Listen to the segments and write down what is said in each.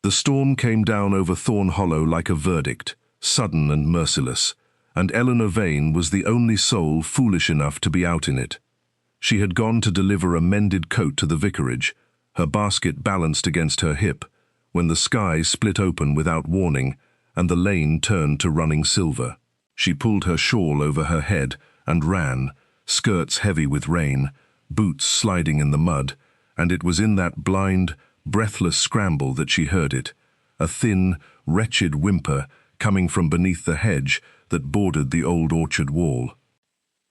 The storm came down over Thornhollow like a verdict, sudden and merciless, and Eleanor Vane was the only soul foolish enough to be out in it. She had gone to deliver a mended coat to the vicarage, her basket balanced against her hip, when the sky split open without warning and the lane turned to running silver. She pulled her shawl over her head and ran, skirts heavy with rain, boots sliding in the mud, and it was in that blind, breathless scramble that she heard it, a thin, wretched whimper coming from beneath the hedge that bordered the old orchard wall.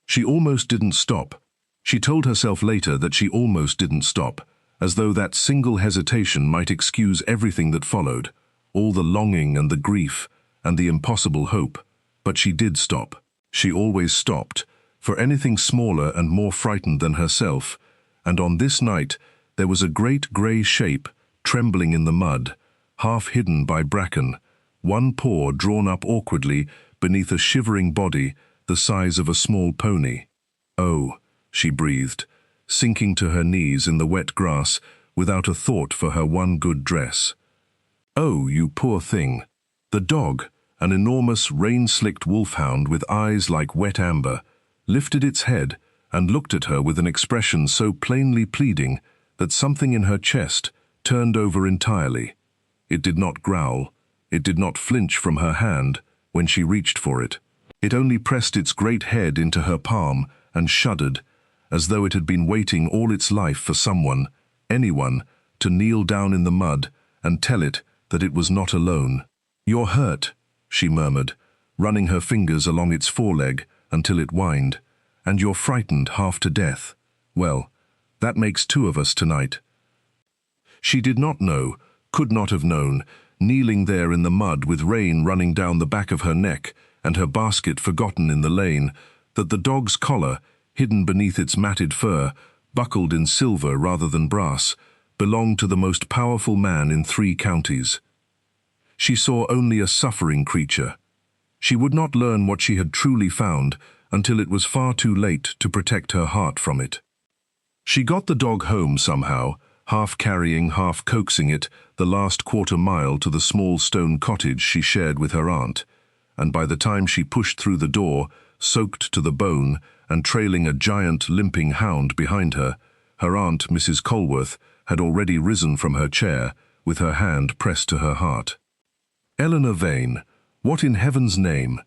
She almost didn't stop. She told herself later that she almost didn't stop, as though that single hesitation might excuse everything that followed, all the longing and the grief and the impossible hope. But she did stop. She always stopped, for anything smaller and more frightened than herself, and on this night there was a great grey shape trembling in the mud, half hidden by bracken, one paw drawn up awkwardly beneath a shivering body the size of a small pony. "Oh," she breathed, sinking to her knees in the wet grass without a thought for her one good dress. "Oh, you poor thing." The dog, an enormous rain-slicked wolfhound with eyes like wet amber, lifted its head and looked at her with an expression so plainly pleading that something in her chest turned over entirely. It did not growl. It did not flinch from her hand when she reached for it. It only pressed its great head into her palm and shuddered, as though it had been waiting all its life for someone, anyone, to kneel down in the mud and tell it that it was not alone. "You're hurt," she murmured, running her fingers along its foreleg until it whined, "and you're frightened half to death. Well, that makes two of us tonight." She did not know, could not have known, kneeling there in the mud with rain running down the back of her neck and her basket forgotten in the lane, that the dog's collar, hidden beneath its matted fur, buckled in silver rather than brass, belonged to the most powerful man in 3 counties. She saw only a suffering creature. She would not learn what she had truly found until it was far too late to protect her heart from it. She got the dog home somehow, half carrying, half coaxing it the last quarter-mile to the small stone cottage she shared with her aunt, and by the time she pushed through the door, soaked to the bone and trailing a giant limping hound behind her, her aunt, Mrs. Colworth, had already risen from her chair with her hand pressed to her heart. "Eleanor Vane, what in heaven's name?"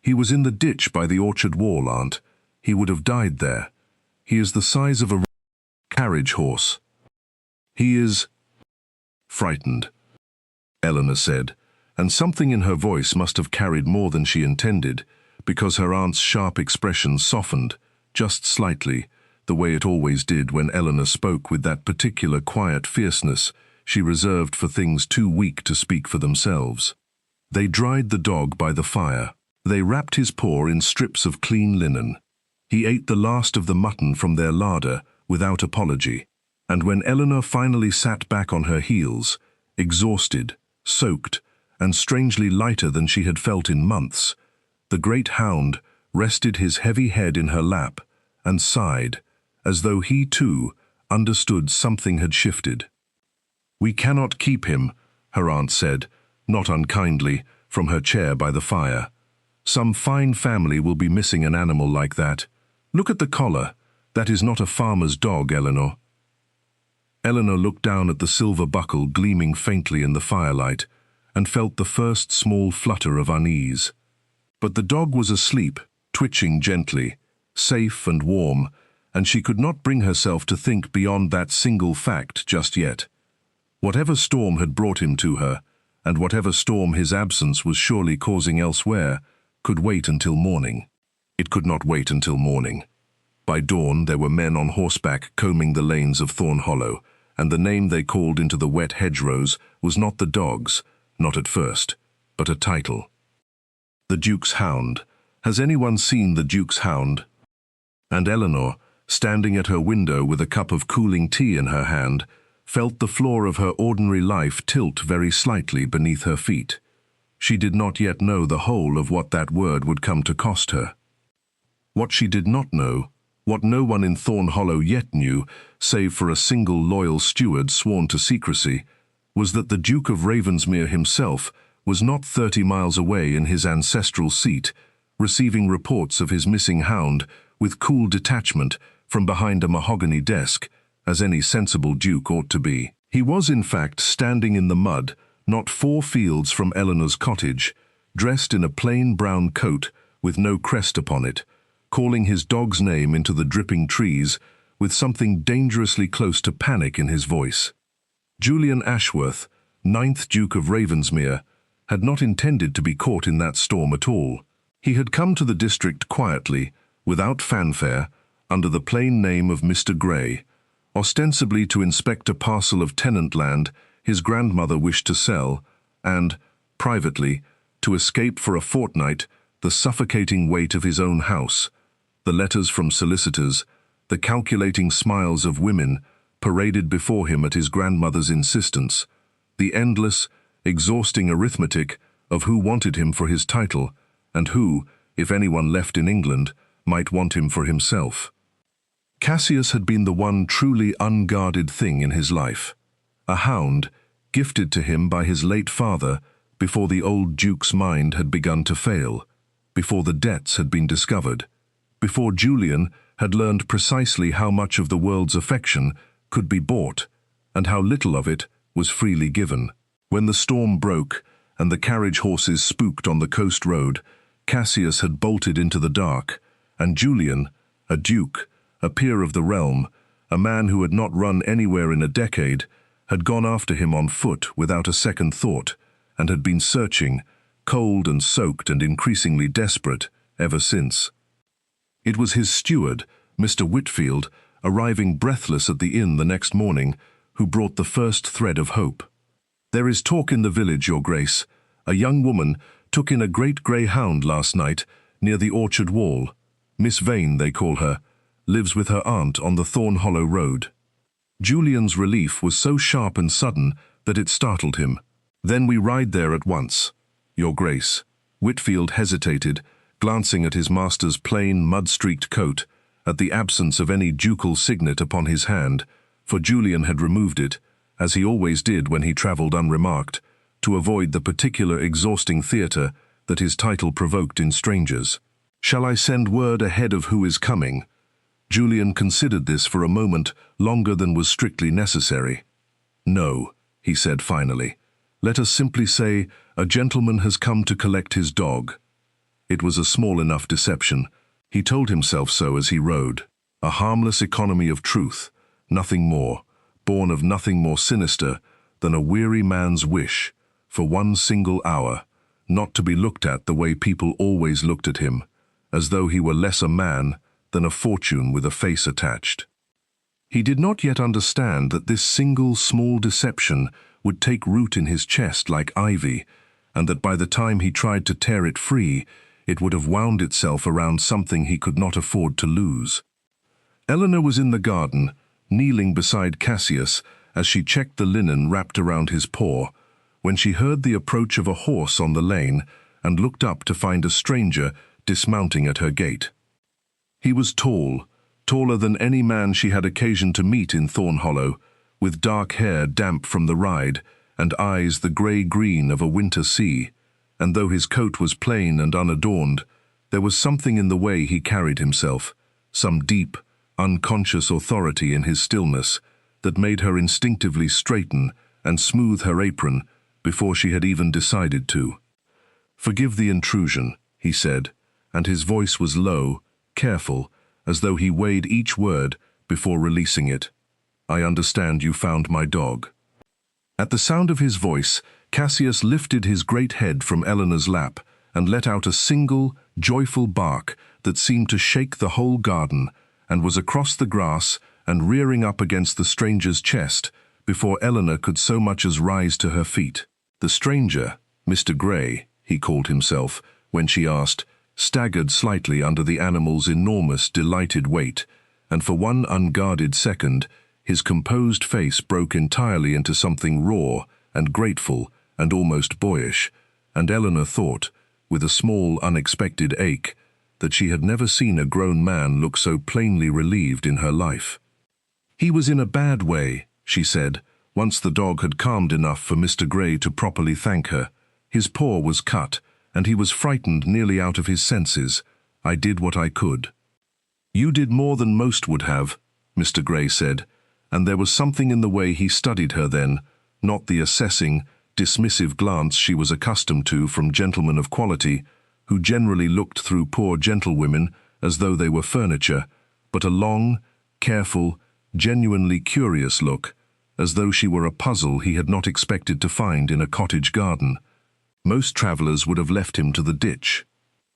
"He was in the ditch by the orchard wall, Aunt. He would have died there. He is the size of a carriage horse." "He is frightened," Eleanor said, and something in her voice must have carried more than she intended, because her aunt's sharp expression softened, just slightly, the way it always did when Eleanor spoke with that particular quiet fierceness she reserved for things too weak to speak for themselves. They dried the dog by the fire. They wrapped his paw in strips of clean linen. He ate the last of the mutton from their larder without apology, and when Eleanor finally sat back on her heels, exhausted, soaked, and strangely lighter than she had felt in months, the great hound rested his heavy head in her lap and sighed, as though he too understood something had shifted. "We cannot keep him," her aunt said, not unkindly, from her chair by the fire. "Some fine family will be missing an animal like that. Look at the collar. That is not a farmer's dog, Eleanor." Eleanor looked down at the silver buckle gleaming faintly in the firelight and felt the first small flutter of unease. But the dog was asleep, twitching gently, safe and warm, and she could not bring herself to think beyond that single fact just yet. Whatever storm had brought him to her, and whatever storm his absence was surely causing elsewhere, could wait until morning. It could not wait until morning. By dawn there were men on horseback combing the lanes of Thornhollow, and the name they called into the wet hedgerows was not the dog's, not at first, but a title. The Duke's Hound. Has anyone seen the Duke's Hound? And Eleanor, standing at her window with a cup of cooling tea in her hand, felt the floor of her ordinary life tilt very slightly beneath her feet. She did not yet know the whole of what that word would come to cost her. What she did not know, what no one in Thornhollow yet knew, save for a single loyal steward sworn to secrecy, was that the Duke of Ravensmere himself was not 30 miles away in his ancestral seat, receiving reports of his missing hound with cool detachment from behind a mahogany desk, as any sensible duke ought to be. He was in fact standing in the mud, not 4 fields from Eleanor's cottage, dressed in a plain brown coat with no crest upon it, calling his dog's name into the dripping trees with something dangerously close to panic in his voice. Julian Ashworth, 9th Duke of Ravensmere, had not intended to be caught in that storm at all. He had come to the district quietly, without fanfare, under the plain name of Mr. Grey, ostensibly to inspect a parcel of tenant land his grandmother wished to sell, and, privately, to escape for a fortnight the suffocating weight of his own house, the letters from solicitors, the calculating smiles of women paraded before him at his grandmother's insistence, the endless, exhausting arithmetic of who wanted him for his title, and who, if anyone left in England, might want him for himself. Cassius had been the one truly unguarded thing in his life, a hound gifted to him by his late father before the old duke's mind had begun to fail, before the debts had been discovered, before Julian had learned precisely how much of the world's affection could be bought and how little of it was freely given. When the storm broke and the carriage horses spooked on the coast road, Cassius had bolted into the dark, and Julian, a duke, a peer of the realm, a man who had not run anywhere in a decade, had gone after him on foot without a second thought, and had been searching, cold and soaked and increasingly desperate, ever since. It was his steward, Mr. Whitfield, arriving breathless at the inn the next morning, who brought the first thread of hope. "There is talk in the village, Your Grace. A young woman took in a great grey hound last night near the orchard wall. Miss Vane, they call her, lives with her aunt on the Thornhollow road." Julian's relief was so sharp and sudden that it startled him. "Then we ride there at once, Your Grace." Whitfield hesitated, glancing at his master's plain, mud-streaked coat, at the absence of any ducal signet upon his hand, for Julian had removed it, as he always did when he travelled unremarked, to avoid the particular exhausting theatre that his title provoked in strangers. "Shall I send word ahead of who is coming?" Julian considered this for a moment longer than was strictly necessary. "No," he said finally. "Let us simply say a gentleman has come to collect his dog." It was a small enough deception. He told himself so as he rode. A harmless economy of truth, nothing more, born of nothing more sinister than a weary man's wish, for one single hour, not to be looked at the way people always looked at him, as though he were less a man than a fortune with a face attached. He did not yet understand that this single small deception would take root in his chest like ivy, and that by the time he tried to tear it free, it would have wound itself around something he could not afford to lose. Eleanor was in the garden, kneeling beside Cassius as she checked the linen wrapped around his paw, when she heard the approach of a horse on the lane and looked up to find a stranger dismounting at her gate. He was tall, taller than any man she had occasion to meet in Thornhollow, with dark hair damp from the ride and eyes the grey-green of a winter sea, and though his coat was plain and unadorned, there was something in the way he carried himself, some deep, unconscious authority in his stillness, that made her instinctively straighten and smooth her apron before she had even decided to. "Forgive the intrusion," he said, and his voice was low, careful, as though he weighed each word before releasing it. "I understand you found my dog." At the sound of his voice, Cassius lifted his great head from Eleanor's lap and let out a single, joyful bark that seemed to shake the whole garden, and was across the grass and rearing up against the stranger's chest before Eleanor could so much as rise to her feet. The stranger, Mr. Grey, he called himself, when she asked, staggered slightly under the animal's enormous, delighted weight, and for one unguarded second, his composed face broke entirely into something raw and grateful and almost boyish, and Eleanor thought, with a small, unexpected ache, that she had never seen a grown man look so plainly relieved in her life. "He was in a bad way," she said, Once the dog had calmed enough for Mr. Grey to properly thank her, his paw was cut, and he was frightened nearly out of his senses. "I did what I could." "You did more than most would have," Mr. Grey said, and there was something in the way he studied her then, not the assessing, dismissive glance she was accustomed to from gentlemen of quality, who generally looked through poor gentlewomen as though they were furniture, but a long, careful, genuinely curious look, as though she were a puzzle he had not expected to find in a cottage garden. Most travellers would have left him to the ditch.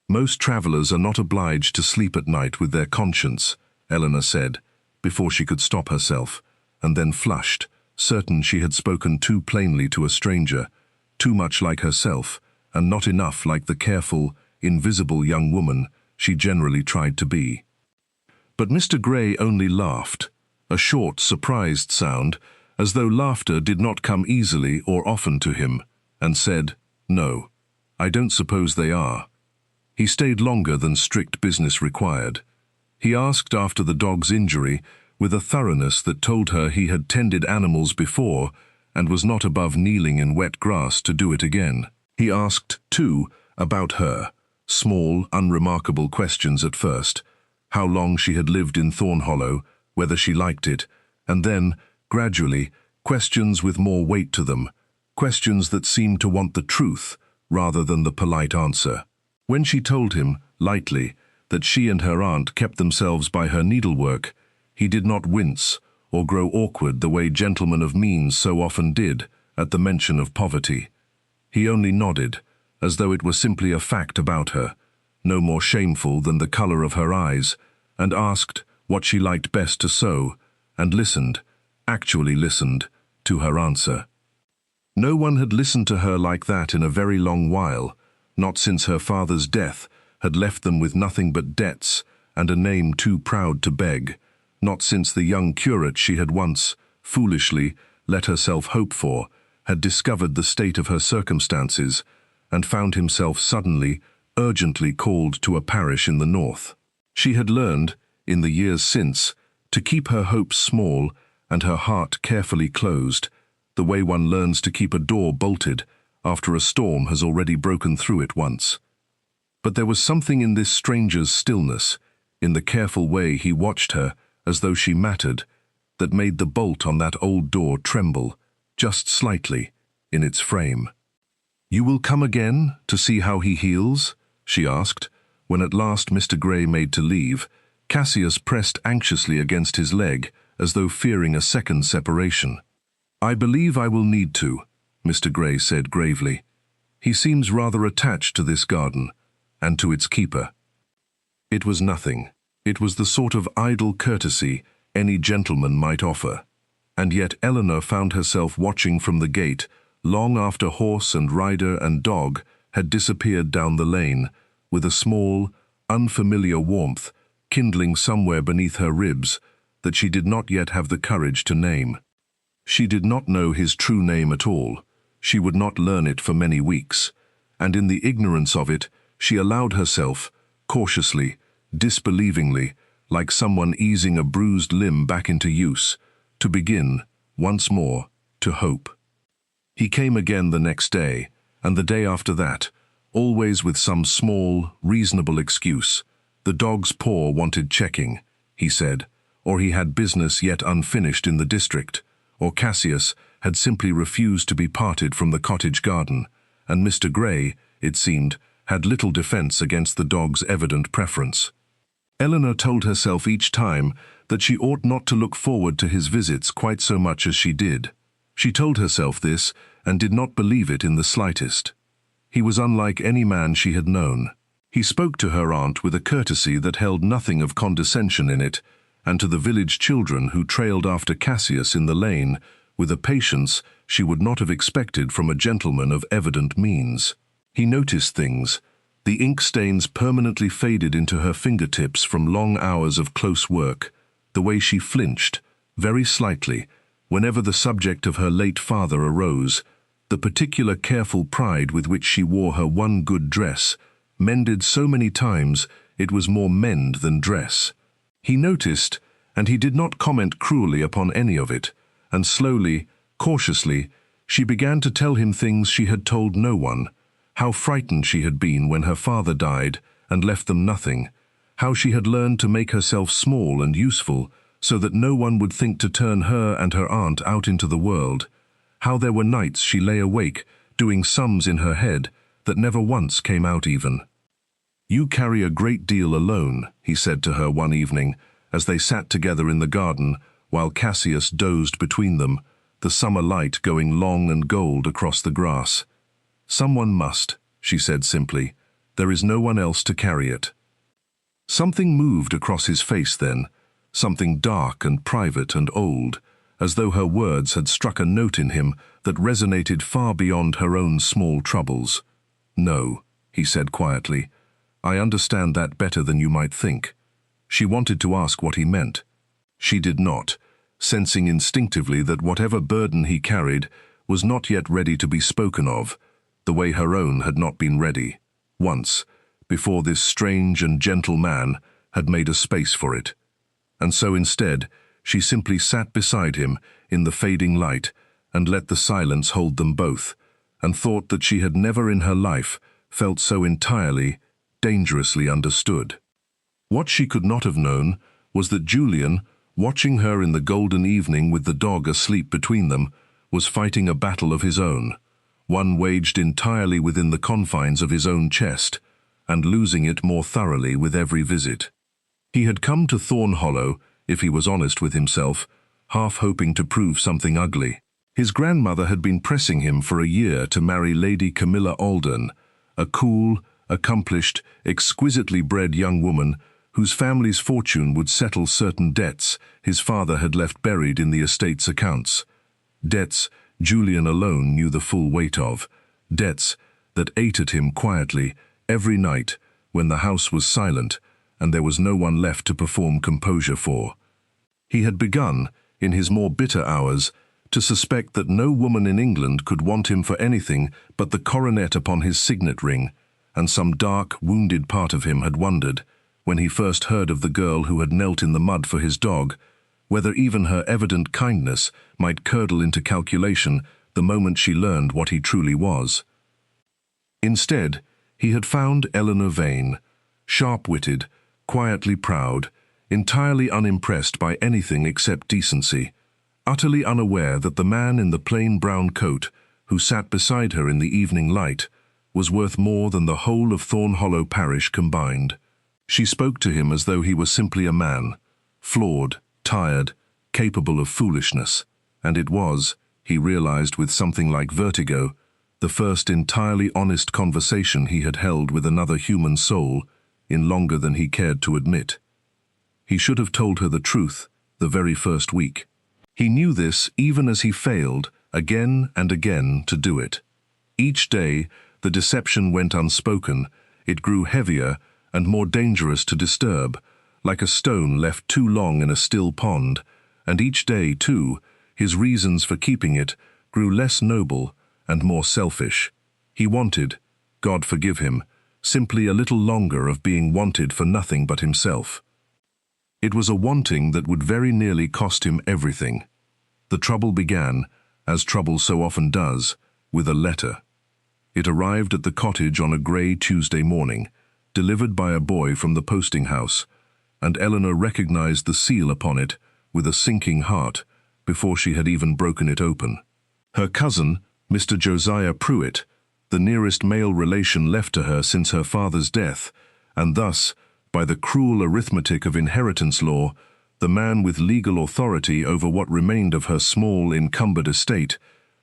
"Most travellers are not obliged to sleep at night with their conscience," Eleanor said, before she could stop herself, and then flushed, certain she had spoken too plainly to a stranger, too much like herself, and not enough like the careful, invisible young woman she generally tried to be. But Mr. Grey only laughed, a short, surprised sound, as though laughter did not come easily or often to him, and said, "No, I don't suppose they are." He stayed longer than strict business required. He asked after the dog's injury with a thoroughness that told her he had tended animals before and was not above kneeling in wet grass to do it again. He asked, too, about her, small, unremarkable questions at first, how long she had lived in Thornhollow, whether she liked it, and then, gradually, questions with more weight to them, questions that seemed to want the truth rather than the polite answer. When she told him, lightly, that she and her aunt kept themselves by her needlework, he did not wince or grow awkward the way gentlemen of means so often did at the mention of poverty. He only nodded, as though it were simply a fact about her, no more shameful than the colour of her eyes, and asked what she liked best to sew, and listened, actually listened, to her answer. No one had listened to her like that in a very long while, not since her father's death had left them with nothing but debts and a name too proud to beg, not since the young curate she had once, foolishly, let herself hope for, had discovered the state of her circumstances, and found himself suddenly, urgently called to a parish in the north. She had learned, in the years since, to keep her hopes small and her heart carefully closed, the way one learns to keep a door bolted after a storm has already broken through it once. But there was something in this stranger's stillness, in the careful way he watched her as though she mattered, that made the bolt on that old door tremble, just slightly, in its frame. "You will come again to see how he heals?" she asked, when at last Mr. Grey made to leave. Cassius pressed anxiously against his leg, as though fearing a second separation. "I believe I will need to," Mr. Grey said gravely. "He seems rather attached to this garden, and to its keeper." It was nothing. It was the sort of idle courtesy any gentleman might offer. And yet Eleanor found herself watching from the gate long after horse and rider and dog had disappeared down the lane, with a small, unfamiliar warmth kindling somewhere beneath her ribs that she did not yet have the courage to name. She did not know his true name at all. She would not learn it for many weeks, and in the ignorance of it, she allowed herself, cautiously, disbelievingly, like someone easing a bruised limb back into use, to begin, once more, to hope. He came again the next day, and the day after that, always with some small, reasonable excuse. The dog's paw wanted checking, he said, or he had business yet unfinished in the district, or Cassius had simply refused to be parted from the cottage garden, and Mr. Grey, it seemed, had little defence against the dog's evident preference. Eleanor told herself each time that she ought not to look forward to his visits quite so much as she did. She told herself this, and did not believe it in the slightest. He was unlike any man she had known. He spoke to her aunt with a courtesy that held nothing of condescension in it, and to the village children who trailed after Cassius in the lane with a patience she would not have expected from a gentleman of evident means. He noticed things. The ink stains permanently faded into her fingertips from long hours of close work, the way she flinched, very slightly, whenever the subject of her late father arose, the particular careful pride with which she wore her one good dress, mended so many times it was more mend than dress. He noticed, and he did not comment cruelly upon any of it, and slowly, Cautiously, she began to tell him things she had told no one, how frightened she had been when her father died and left them nothing, how she had learned to make herself small and useful so that no one would think to turn her and her aunt out into the world, how there were nights she lay awake doing sums in her head that never once came out even. "You carry a great deal alone," he said to her one evening, as they sat together in the garden while Cassius dozed between them, the summer light going long and gold across the grass. "Someone must," she said simply. "There is no one else to carry it." Something moved across his face then, something dark and private and old, as though her words had struck a note in him that resonated far beyond her own small troubles. "No," he said quietly. "I understand that better than you might think." She wanted to ask what he meant. She did not, sensing instinctively that whatever burden he carried was not yet ready to be spoken of, the way her own had not been ready, once, before this strange and gentle man had made a space for it. And so instead, she simply sat beside him in the fading light and let the silence hold them both, and thought that she had never in her life felt so entirely, dangerously understood. What she could not have known was that Julian, watching her in the golden evening with the dog asleep between them, was fighting a battle of his own, one waged entirely within the confines of his own chest, and losing it more thoroughly with every visit. He had come to Thornhollow, if he was honest with himself, half hoping to prove something ugly. His grandmother had been pressing him for a year to marry Lady Camilla Alden, a cool, accomplished, exquisitely bred young woman whose family's fortune would settle certain debts his father had left buried in the estate's accounts. Debts Julian alone knew the full weight of, debts that ate at him quietly every night when the house was silent and there was no one left to perform composure for. He had begun, in his more bitter hours, to suspect that no woman in England could want him for anything but the coronet upon his signet ring, and some dark, wounded part of him had wondered, when he first heard of the girl who had knelt in the mud for his dog, whether even her evident kindness might curdle into calculation the moment she learned what he truly was. Instead, he had found Eleanor Vane, sharp-witted, quietly proud, entirely unimpressed by anything except decency, utterly unaware that the man in the plain brown coat, who sat beside her in the evening light, was worth more than the whole of Thornhollow parish combined. She spoke to him as though he were simply a man, flawed, tired, capable of foolishness, and it was, he realized with something like vertigo, the first entirely honest conversation he had held with another human soul in longer than he cared to admit. He should have told her the truth the very first week. He knew this even as he failed, again and again, to do it. Each day, the deception went unspoken. It grew heavier and more dangerous to disturb, like a stone left too long in a still pond, and each day, too, his reasons for keeping it grew less noble and more selfish. He wanted, God forgive him, simply a little longer of being wanted for nothing but himself. It was a wanting that would very nearly cost him everything. The trouble began, as trouble so often does, with a letter. It arrived at the cottage on a grey Tuesday morning, delivered by a boy from the posting house, and Eleanor recognized the seal upon it with a sinking heart before she had even broken it open. Her cousin, Mr. Josiah Pruitt, the nearest male relation left to her since her father's death, and thus, by the cruel arithmetic of inheritance law, the man with legal authority over what remained of her small, encumbered estate,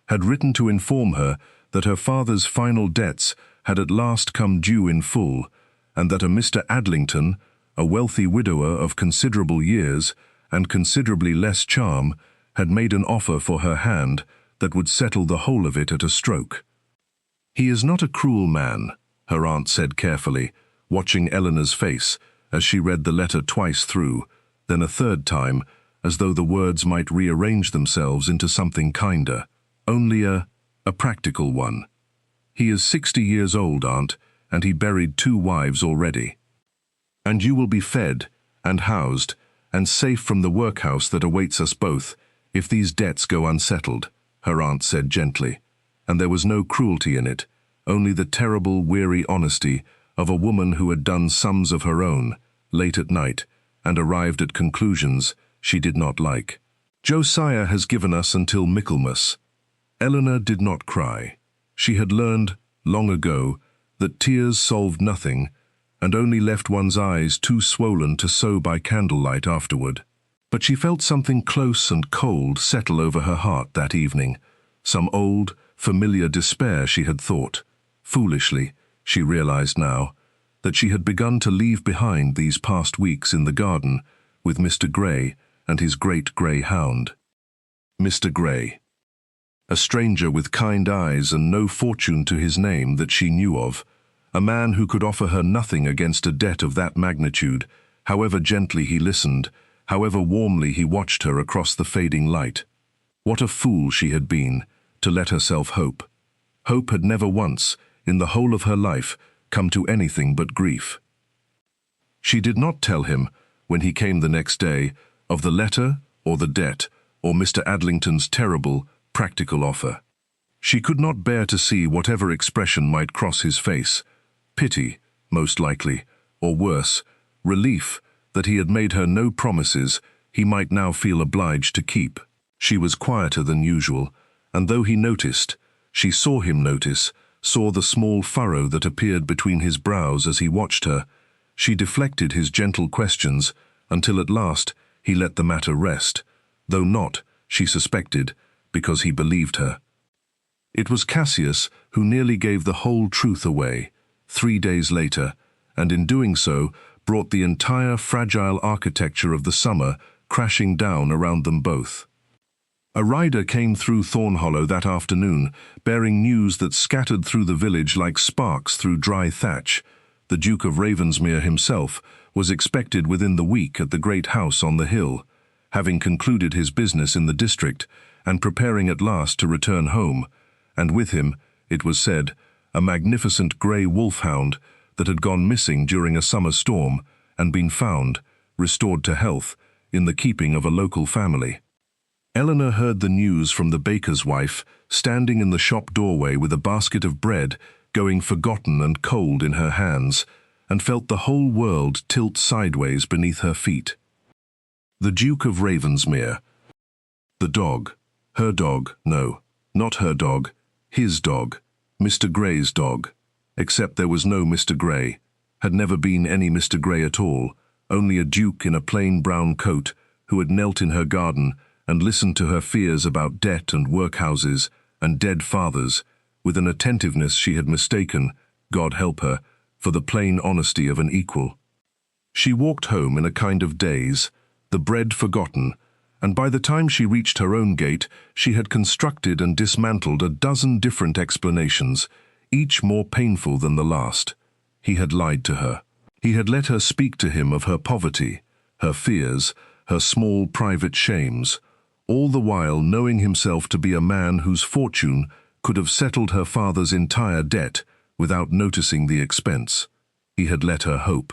had written to inform her that her father's final debts had at last come due in full, and that a Mr. Adlington, a wealthy widower of considerable years and considerably less charm, had made an offer for her hand that would settle the whole of it at a stroke. "He is not a cruel man," her aunt said carefully, watching Eleanor's face as she read the letter twice through, then a third time, as though the words might rearrange themselves into something kinder, only a practical one. "He is 60 years old, Aunt, and he buried 2 wives already. And you will be fed and housed and safe from the workhouse that awaits us both if these debts go unsettled. her aunt said gently, and there was no cruelty in it, only the terrible, weary honesty of a woman who had done sums of her own, late at night, and arrived at conclusions she did not like. Josiah has given us until Michaelmas. Eleanor did not cry. She had learned, long ago, that tears solved nothing, and only left one's eyes too swollen to sew by candlelight afterward. But she felt something close and cold settle over her heart that evening, some old, familiar despair she had thought. Foolishly, she realized now, that she had begun to leave behind these past weeks in the garden with Mr. Grey and his great grey hound. Mr. Grey. A stranger with kind eyes and no fortune to his name that she knew of, a man who could offer her nothing against a debt of that magnitude, however gently he listened, however warmly he watched her across the fading light. What a fool she had been, to let herself hope. Hope had never once, in the whole of her life, come to anything but grief. She did not tell him, when he came the next day, of the letter, or the debt, or Mr. Adlington's terrible, practical offer. She could not bear to see whatever expression might cross his face. Pity, most likely, or worse, relief that he had made her no promises he might now feel obliged to keep. She was quieter than usual, and though he noticed, she saw him notice, saw the small furrow that appeared between his brows as he watched her. She deflected his gentle questions until at last he let the matter rest, though not, she suspected, because he believed her. It was Cassius who nearly gave the whole truth away, 3 days later, and in doing so brought the entire fragile architecture of the summer crashing down around them both. A rider came through Thornhollow that afternoon, bearing news that scattered through the village like sparks through dry thatch. The Duke of Ravensmere himself was expected within the week at the great house on the hill, having concluded his business in the district and preparing at last to return home, and with him, it was said, a magnificent grey wolfhound that had gone missing during a summer storm and been found, restored to health, in the keeping of a local family. Eleanor heard the news from the baker's wife, standing in the shop doorway with a basket of bread going forgotten and cold in her hands, and felt the whole world tilt sideways beneath her feet. The Duke of Ravensmere. The dog. Her dog, no, not her dog, his dog, Mr. Grey's dog. Except there was no Mr. Grey, had never been any Mr. Grey at all, only a duke in a plain brown coat who had knelt in her garden and listened to her fears about debt and workhouses and dead fathers, with an attentiveness she had mistaken, God help her, for the plain honesty of an equal. She walked home in a kind of daze, the bread forgotten, and by the time she reached her own gate, she had constructed and dismantled a dozen different explanations, each more painful than the last. He had lied to her. He had let her speak to him of her poverty, her fears, her small private shames, all the while knowing himself to be a man whose fortune could have settled her father's entire debt without noticing the expense. He had let her hope.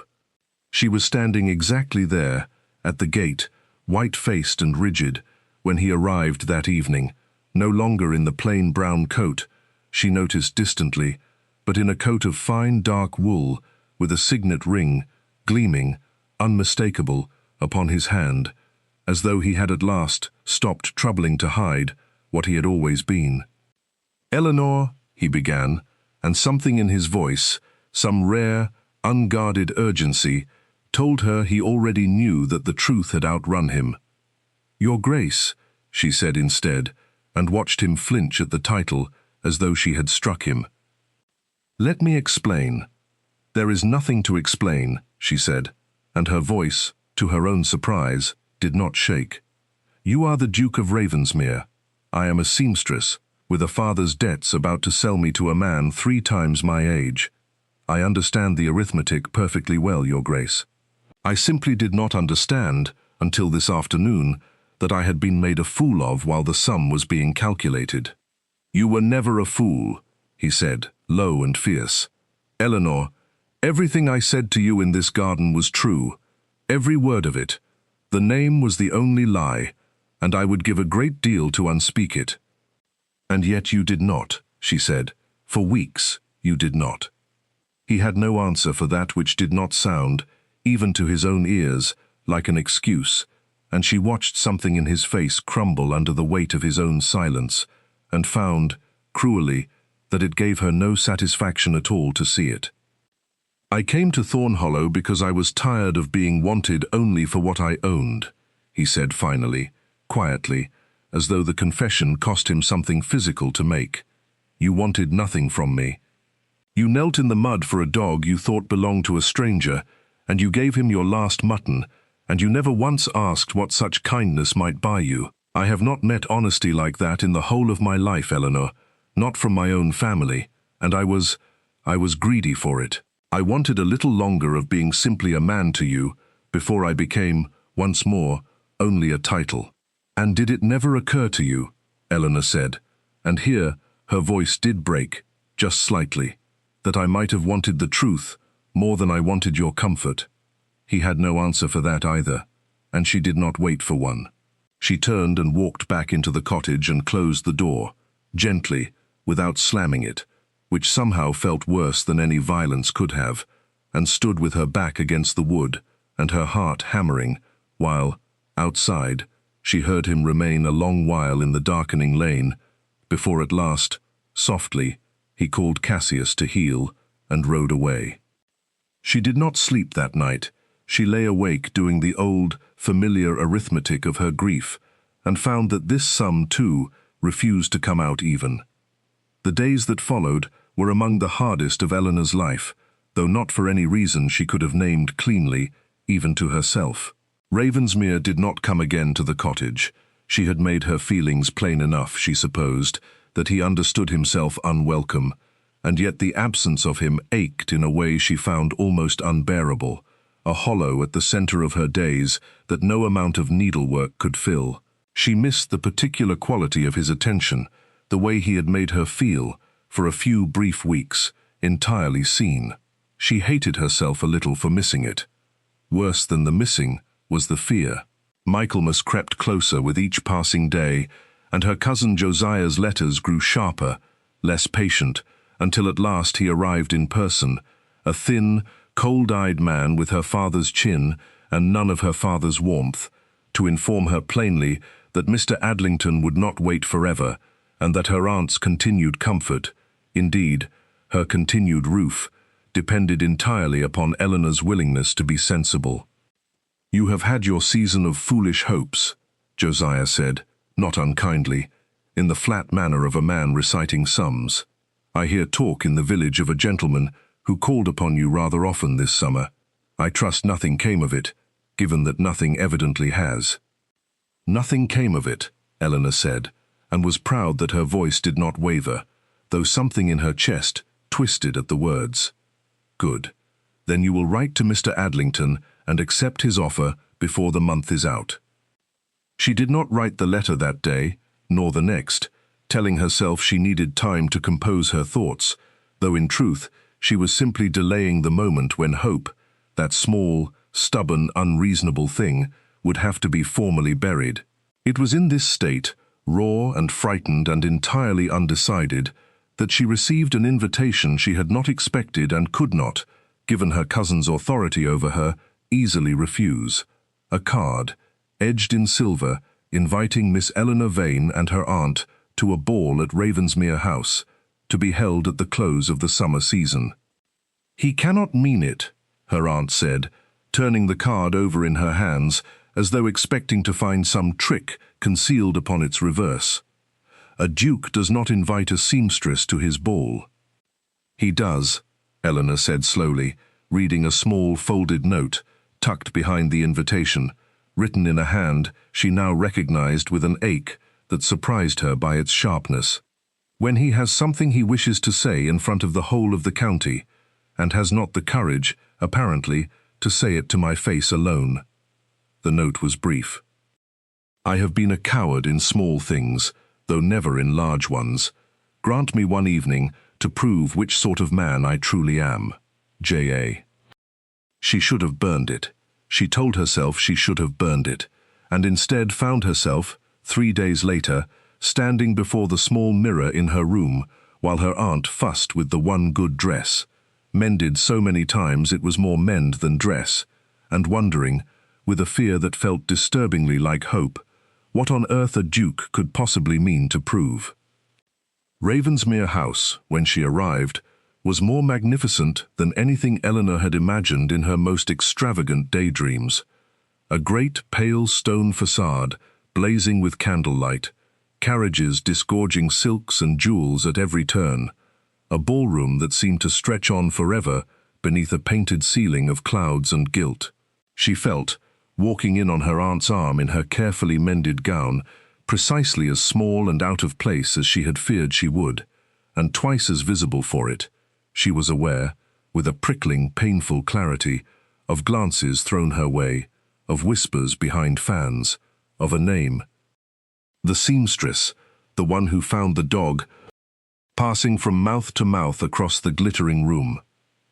She was standing exactly there, at the gate, white-faced and rigid, when he arrived that evening, no longer in the plain brown coat, she noticed distantly, but in a coat of fine dark wool, with a signet ring, gleaming, unmistakable, upon his hand, as though he had at last stopped troubling to hide what he had always been. "Eleanor," he began, and something in his voice, some rare, unguarded urgency, told her he already knew that the truth had outrun him. "Your Grace," she said instead, and watched him flinch at the title as though she had struck him. "Let me explain." "There is nothing to explain," she said, and her voice, to her own surprise, did not shake. "You are the Duke of Ravensmere. I am a seamstress, with a father's debts about to sell me to a man 3 times my age. I understand the arithmetic perfectly well, Your Grace. I simply did not understand, until this afternoon, that I had been made a fool of while the sum was being calculated." "You were never a fool," he said, low and fierce. "Eleanor, everything I said to you in this garden was true, every word of it. The name was the only lie, and I would give a great deal to unspeak it. "And yet you did not," she said. "For weeks you did not." He had no answer for that which did not sound, even to his own ears, like an excuse, and she watched something in his face crumble under the weight of his own silence, and found, cruelly, that it gave her no satisfaction at all to see it. "I came to Thornhollow because I was tired of being wanted only for what I owned," he said finally, quietly, as though the confession cost him something physical to make. "You wanted nothing from me. You knelt in the mud for a dog you thought belonged to a stranger, and you gave him your last mutton, and you never once asked what such kindness might buy you. I have not met honesty like that in the whole of my life, Eleanor, not from my own family, and I was greedy for it. I wanted a little longer of being simply a man to you, before I became, once more, only a title." "And did it never occur to you," Eleanor said, and here her voice did break, just slightly, "that I might have wanted the truth more than I wanted your comfort?" He had no answer for that either, and she did not wait for one. She turned and walked back into the cottage and closed the door, gently, without slamming it, which somehow felt worse than any violence could have, and stood with her back against the wood and her heart hammering, while, outside, she heard him remain a long while in the darkening lane, before at last, softly, he called Cassius to heel and rode away. She did not sleep that night. She lay awake doing the old, familiar arithmetic of her grief, and found that this sum, too, refused to come out even. The days that followed were among the hardest of Eleanor's life, though not for any reason she could have named cleanly, even to herself. Ravensmere did not come again to the cottage. She had made her feelings plain enough, she supposed, that he understood himself unwelcome, and yet the absence of him ached in a way she found almost unbearable, a hollow at the center of her days that no amount of needlework could fill. She missed the particular quality of his attention, the way he had made her feel, for a few brief weeks, entirely seen. She hated herself a little for missing it. Worse than the missing was the fear. Michaelmas crept closer with each passing day, and her cousin Josiah's letters grew sharper, less patient, until at last he arrived in person, a thin, cold-eyed man with her father's chin and none of her father's warmth, to inform her plainly that Mr. Adlington would not wait forever, and that her aunt's continued comfort, indeed, her continued roof, depended entirely upon Eleanor's willingness to be sensible. "You have had your season of foolish hopes," Josiah said, not unkindly, in the flat manner of a man reciting sums. "I hear talk in the village of a gentleman who called upon you rather often this summer. I trust nothing came of it, given that nothing evidently has." "Nothing came of it," Eleanor said, and was proud that her voice did not waver, though something in her chest twisted at the words. "Good. Then you will write to Mr. Adlington and accept his offer before the month is out." She did not write the letter that day, nor the next, telling herself she needed time to compose her thoughts, though in truth she was simply delaying the moment when hope, that small, stubborn, unreasonable thing, would have to be formally buried. It was in this state, raw and frightened and entirely undecided, that she received an invitation she had not expected and could not, given her cousin's authority over her, easily refuse. A card, edged in silver, inviting Miss Eleanor Vane and her aunt to a ball at Ravensmere House, to be held at the close of the summer season. "He cannot mean it," her aunt said, turning the card over in her hands as though expecting to find some trick concealed upon its reverse. "A duke does not invite a seamstress to his ball." "He does," Eleanor said slowly, reading a small folded note, tucked behind the invitation, written in a hand she now recognized with an ache that surprised her by its sharpness. "When he has something he wishes to say in front of the whole of the county, and has not the courage, apparently, to say it to my face alone." The note was brief. "I have been a coward in small things, though never in large ones. Grant me one evening to prove which sort of man I truly am. J.A." She should have burned it. She told herself she should have burned it, and instead found herself, 3 days later, standing before the small mirror in her room while her aunt fussed with the one good dress, mended so many times it was more mend than dress, and wondering, with a fear that felt disturbingly like hope, what on earth a duke could possibly mean to prove. Ravensmere House, when she arrived, was more magnificent than anything Eleanor had imagined in her most extravagant daydreams. A great pale stone facade, blazing with candlelight, carriages disgorging silks and jewels at every turn, a ballroom that seemed to stretch on forever beneath a painted ceiling of clouds and gilt. She felt, walking in on her aunt's arm in her carefully mended gown, precisely as small and out of place as she had feared she would, and twice as visible for it. She was aware, with a prickling, painful clarity, of glances thrown her way, of whispers behind fans, of a name. The seamstress, the one who found the dog, passing from mouth to mouth across the glittering room.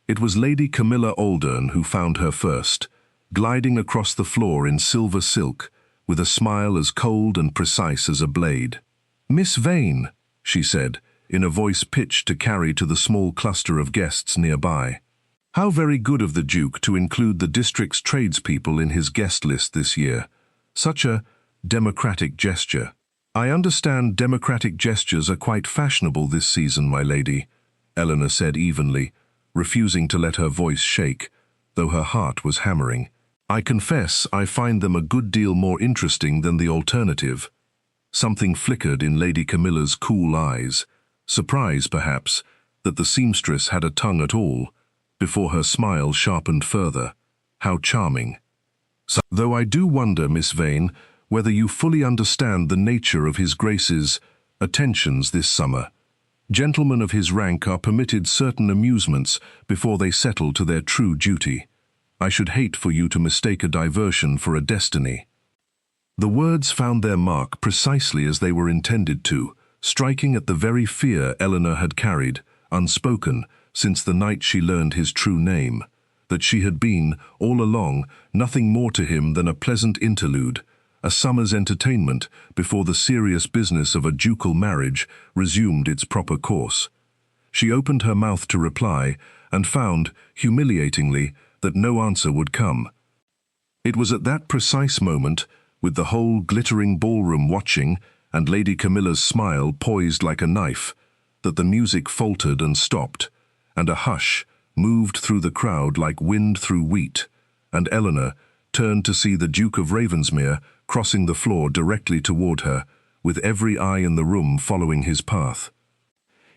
It was Lady Camilla Aldern who found her first, gliding across the floor in silver silk, with a smile as cold and precise as a blade. "Miss Vane," she said, in a voice pitched to carry to the small cluster of guests nearby. How very good of the Duke to include the district's tradespeople in his guest list this year. Such a democratic gesture. "I understand democratic gestures are quite fashionable this season, my lady," Eleanor said evenly, refusing to let her voice shake, though her heart was hammering. "I confess I find them a good deal more interesting than the alternative." Something flickered in Lady Camilla's cool eyes. Surprise, perhaps, that the seamstress had a tongue at all, before her smile sharpened further. How charming. "So, though I do wonder, Miss Vane, whether you fully understand the nature of His Grace's attentions this summer. Gentlemen of his rank are permitted certain amusements before they settle to their true duty. I should hate for you to mistake a diversion for a destiny." The words found their mark precisely as they were intended to, striking at the very fear Eleanor had carried, unspoken, since the night she learned his true name, that she had been, all along, nothing more to him than a pleasant interlude, a summer's entertainment before the serious business of a ducal marriage resumed its proper course. She opened her mouth to reply, and found, humiliatingly, that no answer would come. It was at that precise moment, with the whole glittering ballroom watching, and Lady Camilla's smile poised like a knife, that the music faltered and stopped, and a hush moved through the crowd like wind through wheat, and Eleanor turned to see the Duke of Ravensmere crossing the floor directly toward her, with every eye in the room following his path.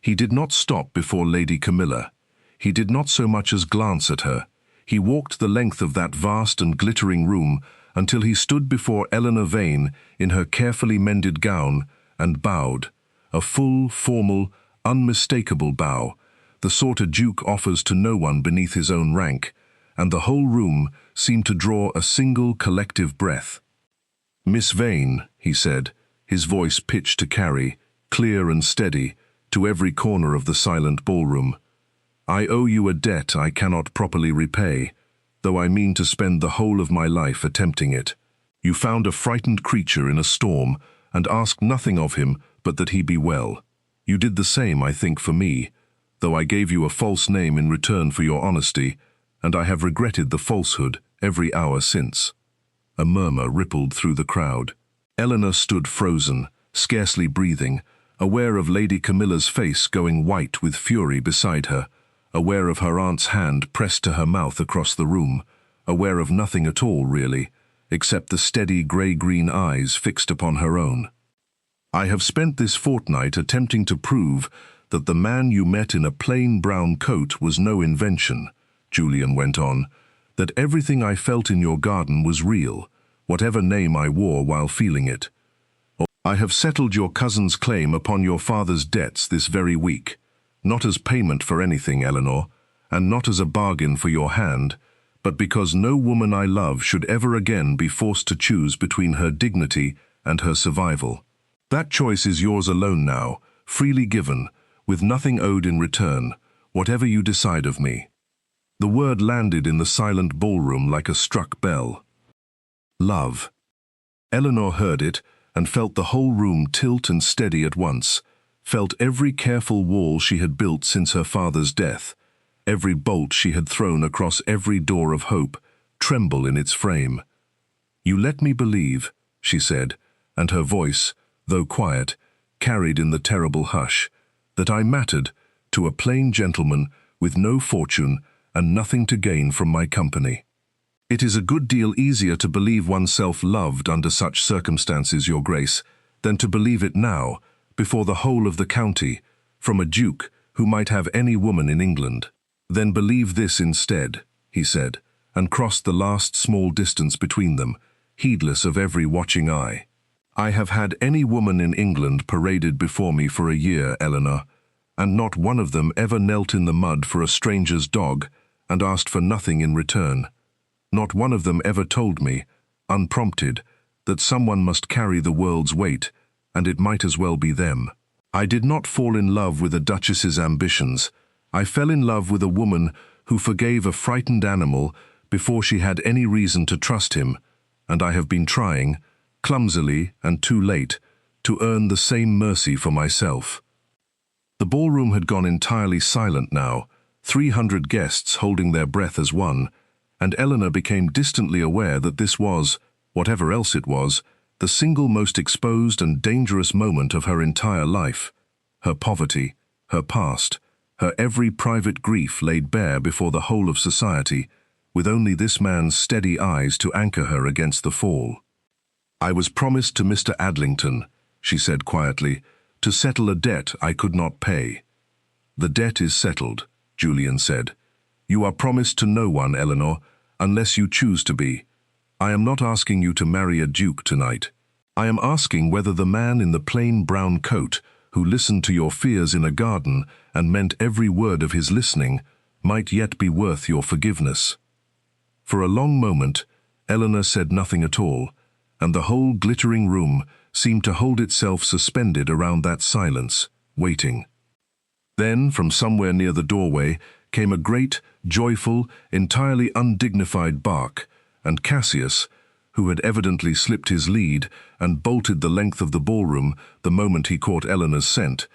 He did not stop before Lady Camilla. He did not so much as glance at her. He walked the length of that vast and glittering room until he stood before Eleanor Vane in her carefully mended gown and bowed, a full, formal, unmistakable bow, the sort a duke offers to no one beneath his own rank, and the whole room seemed to draw a single collective breath. "Miss Vane," he said, his voice pitched to carry, clear and steady, to every corner of the silent ballroom. "I owe you a debt I cannot properly repay, though I mean to spend the whole of my life attempting it. You found a frightened creature in a storm, and asked nothing of him but that he be well. You did the same, I think, for me, though I gave you a false name in return for your honesty, and I have regretted the falsehood every hour since." A murmur rippled through the crowd. Eleanor stood frozen, scarcely breathing, aware of Lady Camilla's face going white with fury beside her, aware of her aunt's hand pressed to her mouth across the room, aware of nothing at all, really, except the steady grey-green eyes fixed upon her own. "I have spent this fortnight attempting to prove that the man you met in a plain brown coat was no invention," Julian went on, "that everything I felt in your garden was real, whatever name I wore while feeling it. I have settled your cousin's claim upon your father's debts this very week, not as payment for anything, Eleanor, and not as a bargain for your hand, but because no woman I love should ever again be forced to choose between her dignity and her survival. That choice is yours alone now, freely given, with nothing owed in return, whatever you decide of me." The word landed in the silent ballroom like a struck bell. Love. Eleanor heard it, and felt the whole room tilt and steady at once, felt every careful wall she had built since her father's death, every bolt she had thrown across every door of hope, tremble in its frame. "You let me believe," she said, and her voice, though quiet, carried in the terrible hush, "that I mattered to a plain gentleman with no fortune and nothing to gain from my company. It is a good deal easier to believe oneself loved under such circumstances, Your Grace, than to believe it now, before the whole of the county, from a duke who might have any woman in England. Then believe this instead," he said, and crossed the last small distance between them, heedless of every watching eye. "I have had any woman in England paraded before me for a year, Eleanor, and not one of them ever knelt in the mud for a stranger's dog and asked for nothing in return. Not one of them ever told me, unprompted, that someone must carry the world's weight, and it might as well be them. I did not fall in love with a duchess's ambitions. I fell in love with a woman who forgave a frightened animal before she had any reason to trust him, and I have been trying, clumsily and too late, to earn the same mercy for myself." The ballroom had gone entirely silent now, 300 guests holding their breath as one, and Eleanor became distantly aware that this was, whatever else it was, the single most exposed and dangerous moment of her entire life. Her poverty, her past, her every private grief laid bare before the whole of society, with only this man's steady eyes to anchor her against the fall. "I was promised to Mr. Adlington," she said quietly, "to settle a debt I could not pay." "The debt is settled," Julian said. "You are promised to no one, Eleanor, unless you choose to be. I am not asking you to marry a duke tonight. I am asking whether the man in the plain brown coat, who listened to your fears in a garden and meant every word of his listening, might yet be worth your forgiveness." For a long moment, Eleanor said nothing at all, and the whole glittering room seemed to hold itself suspended around that silence, waiting. Then, from somewhere near the doorway, came a great, joyful, entirely undignified bark, and Cassius, who had evidently slipped his lead and bolted the length of the ballroom the moment he caught Eleanor's scent,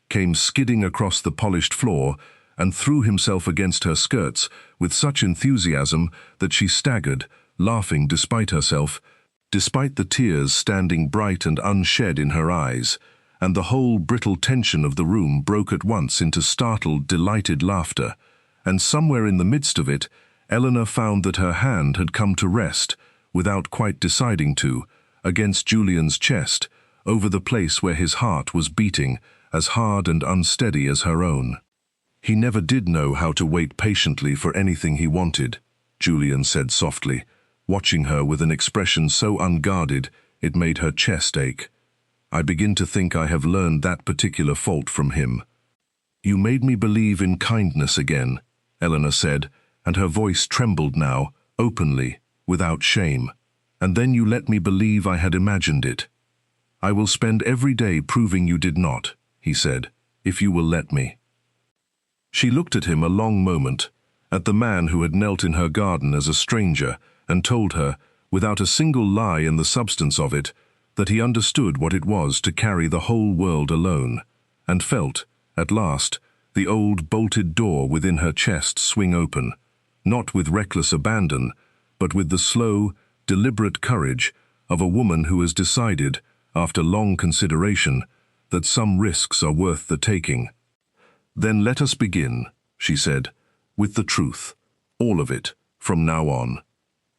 came skidding across the polished floor and threw himself against her skirts with such enthusiasm that she staggered, laughing despite herself, despite the tears standing bright and unshed in her eyes, and the whole brittle tension of the room broke at once into startled, delighted laughter, and somewhere in the midst of it, Eleanor found that her hand had come to rest, without quite deciding to, against Julian's chest, over the place where his heart was beating, as hard and unsteady as her own. "He never did know how to wait patiently for anything he wanted," Julian said softly, watching her with an expression so unguarded it made her chest ache. "I begin to think I have learned that particular fault from him." "You made me believe in kindness again," Eleanor said, and her voice trembled now, openly, without shame. "And then you let me believe I had imagined it." "I will spend every day proving you did not," he said, "if you will let me." She looked at him a long moment, at the man who had knelt in her garden as a stranger and told her, without a single lie in the substance of it, that he understood what it was to carry the whole world alone, and felt, at last, the old bolted door within her chest swing open, not with reckless abandon, but with the slow, deliberate courage of a woman who has decided, after long consideration, that some risks are worth the taking. "Then let us begin," she said, "with the truth, all of it, from now on."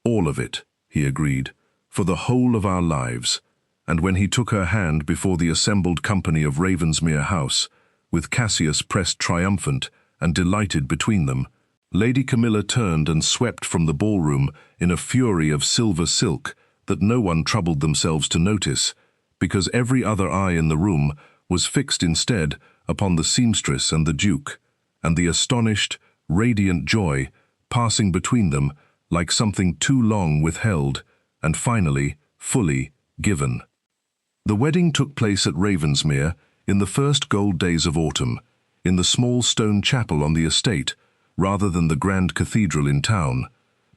"All of it," he agreed, "for the whole of our lives." And when he took her hand before the assembled company of Ravensmere House, with Cassius pressed triumphant and delighted between them, Lady Camilla turned and swept from the ballroom in a fury of silver silk that no one troubled themselves to notice, because every other eye in the room was fixed instead upon the seamstress and the Duke, and the astonished, radiant joy passing between them like something too long withheld, and finally, fully given. The wedding took place at Ravensmere in the first gold days of autumn, in the small stone chapel on the estate, rather than the grand cathedral in town,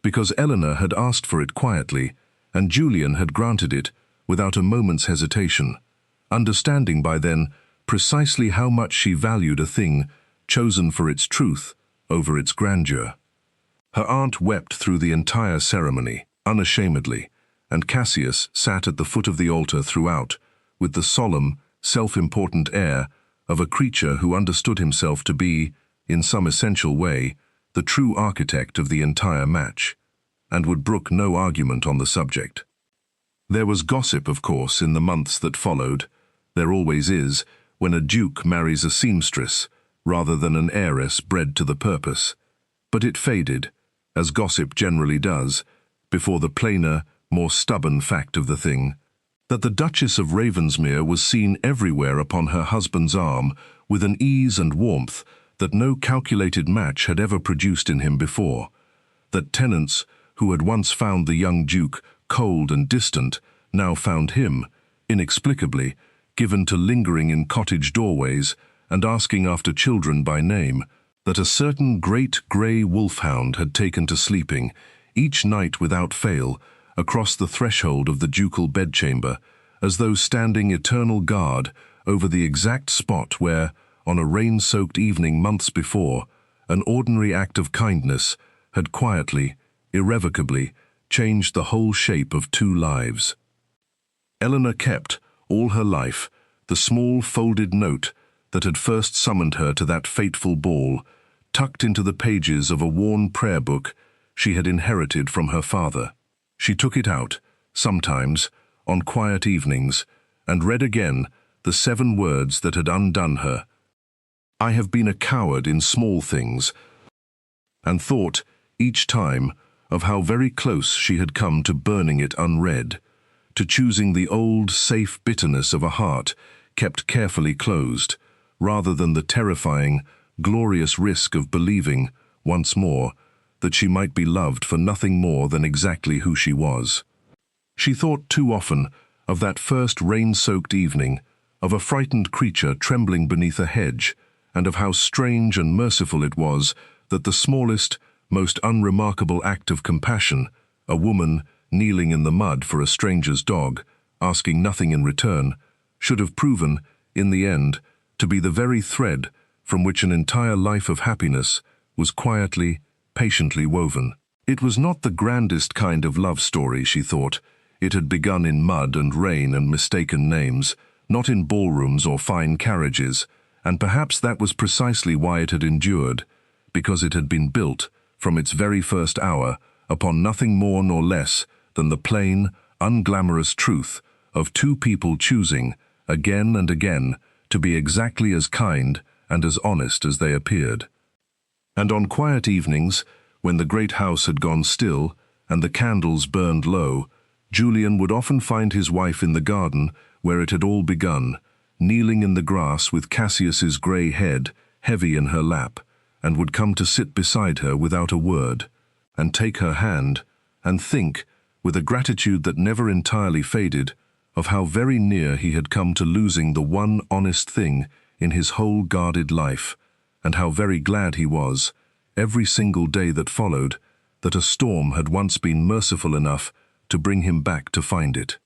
because Eleanor had asked for it quietly, and Julian had granted it without a moment's hesitation, understanding by then precisely how much she valued a thing chosen for its truth over its grandeur. Her aunt wept through the entire ceremony, unashamedly, and Cassius sat at the foot of the altar throughout, with the solemn, self-important air of a creature who understood himself to be, in some essential way, the true architect of the entire match, and would brook no argument on the subject. There was gossip, of course, in the months that followed. There always is when a duke marries a seamstress, rather than an heiress bred to the purpose. But it faded, as gossip generally does, before the plainer, more stubborn fact of the thing, that the Duchess of Ravensmere was seen everywhere upon her husband's arm with an ease and warmth that no calculated match had ever produced in him before, that tenants who had once found the young duke cold and distant now found him, inexplicably, given to lingering in cottage doorways and asking after children by name, that a certain great grey wolfhound had taken to sleeping, each night without fail, across the threshold of the ducal bedchamber, as though standing eternal guard over the exact spot where, on a rain-soaked evening months before, an ordinary act of kindness had quietly, irrevocably, changed the whole shape of two lives. Eleanor kept, all her life, the small folded note that had first summoned her to that fateful ball, tucked into the pages of a worn prayer book she had inherited from her father. She took it out, sometimes, on quiet evenings, and read again the 7 words that had undone her. "I have been a coward in small things," and thought, each time, of how very close she had come to burning it unread, to choosing the old, safe bitterness of a heart kept carefully closed, rather than the terrifying, glorious risk of believing, once more, that she might be loved for nothing more than exactly who she was. She thought too often of that first rain-soaked evening, of a frightened creature trembling beneath a hedge, and of how strange and merciful it was that the smallest, most unremarkable act of compassion, a woman kneeling in the mud for a stranger's dog, asking nothing in return, should have proven, in the end, to be the very thread from which an entire life of happiness was quietly, patiently woven. It was not the grandest kind of love story, she thought. It had begun in mud and rain and mistaken names, not in ballrooms or fine carriages, and perhaps that was precisely why it had endured, because it had been built, from its very first hour, upon nothing more nor less than the plain, unglamorous truth of two people choosing, again and again, to be exactly as kind and as honest as they appeared. And on quiet evenings, when the great house had gone still and the candles burned low, Julian would often find his wife in the garden where it had all begun, kneeling in the grass with Cassius's grey head heavy in her lap, and would come to sit beside her without a word, and take her hand, and think, with a gratitude that never entirely faded, of how very near he had come to losing the one honest thing in his whole guarded life, and how very glad he was, every single day that followed, that a storm had once been merciful enough to bring him back to find it.